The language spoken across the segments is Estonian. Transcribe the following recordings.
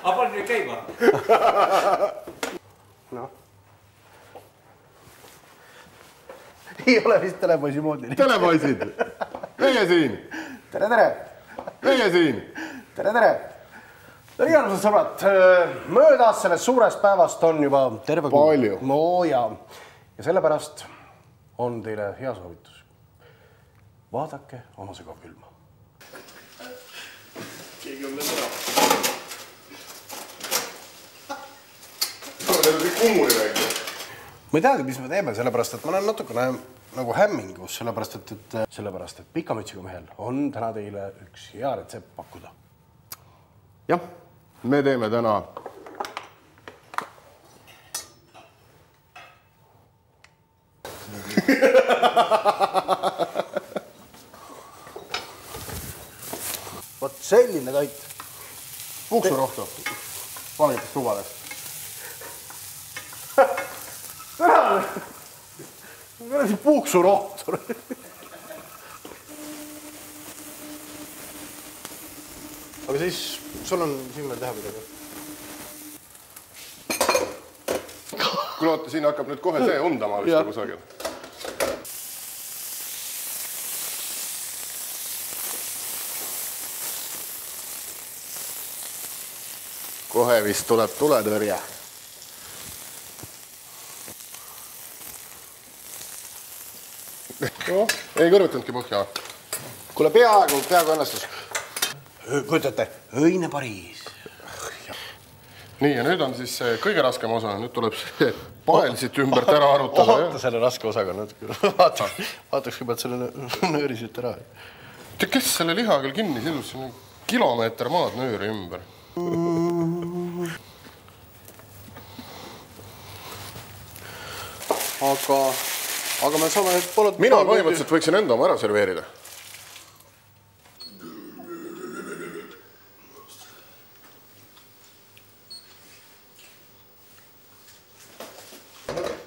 Aga pani nüüd käima. Noh. Ei ole vist telepoisi moodi. Telepoisid. Meie siin. Tere, tere. Meie siin. Tere, tere. Tere, armsad sõbrad. Möödas sellest suurest päevast on juba terve kuu. Palju. No ja sellepärast on teile hea soovitus. Vaadake oma sügavkülma. Keegi on veel ära. Need on kõik kummuli välja. Ma ei teagi, mis me teeme, sellepärast, et ma olen natukene nagu hämmingus, sellepärast, et pikamütsiga mehel on täna teile üks hea retsept pakkuda. Jah, me teeme täna Vot selline toit. puksurohtu valgetest tubadest. Kuradi puuksurohtu. Aga siis sul on siin veel teha midagi. Kuule, oota, siin hakkab nüüd kohe see undama vist kusagil. Kohe vist tuleb tuletõrje. Ei kõrvutanudki põhja. Kuule, peaaegu õnnestus. Kujutate, õine Pariis. Nii, ja nüüd on siis kõige raskem osa. Nüüd tuleb see pahel siit ümbert ära arutada. Oota selle raske osaga natuke. Vaataks kõigepealt selle nööri siit ära. Kes selle liha küll kinni sidus? Kilomeeter maad nööri ümber. Aga me saame... Mina põhimõtteliselt võiksin enda oma ära serveerida.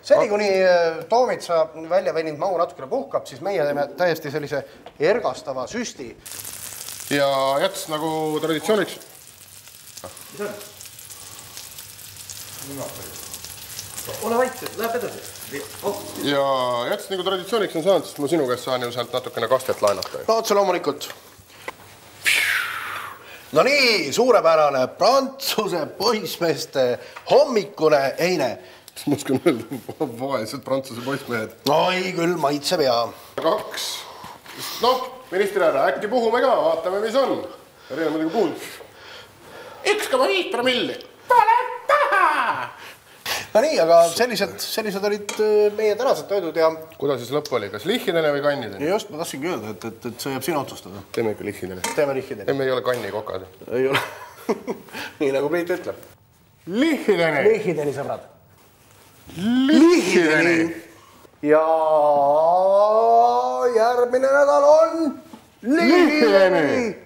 Seni, kuni Toomitsa välja veninud mahu natukene puhkab, siis meie teeme täiesti sellise ergastava süsti. Ja jäts nagu traditsiooniks... Ole vaikselt, läheb edasi. Ja jäts nagu traditsiooniks on saanud, sest ma sinu käest saan ju sealt natukene kastet laenata. No otse loomulikult. No nii, suurepärane Prantsuse poissmeeste hommikune eine. Ma oskan öelda, vaesed Prantsuse poissmehed. No ei, küll maitseb ja. 2. Noh, ministri ära, äkki puhume ka, vaatame, mis on. Reena muidugi puhul. 1,5 promilli. Pole paha! No nii, aga sellised olid meie tänased toidud ja... Kuidas siis lõpp oli? Kas lihhidene või kannidene? Just, ma tahtsingi öelda, et see jääb sina otsustada. Teeme ikka lihhidene. Teeme lihhidene. Emme ei ole kannikokad. Ei ole. Nii nagu Priit ütleb. Lihhidene! Lihhideni, sõbrad. Lihhideni! Ja järgmine nädal on lihhideni!